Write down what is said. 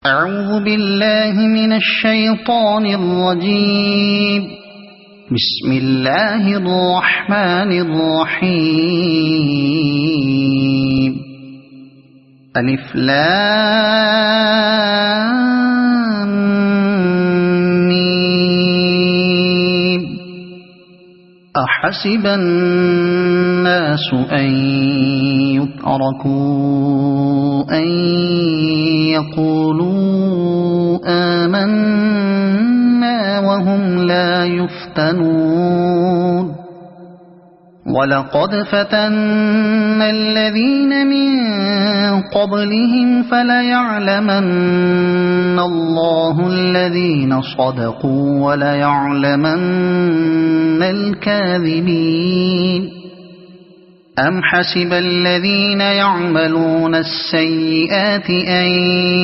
أعوذ بالله من الشيطان الرجيم. بسم الله الرحمن الرحيم. ألف لام ميم. أحسب الناس أن يتركوا أن يقولوا آمنا وهم لا يفتنون. ولقد فتنا الذين من قبلهم فليعلمن الله الذين صدقوا وليعلمن الكاذبين. أم حسب الذين يعملون السيئات أن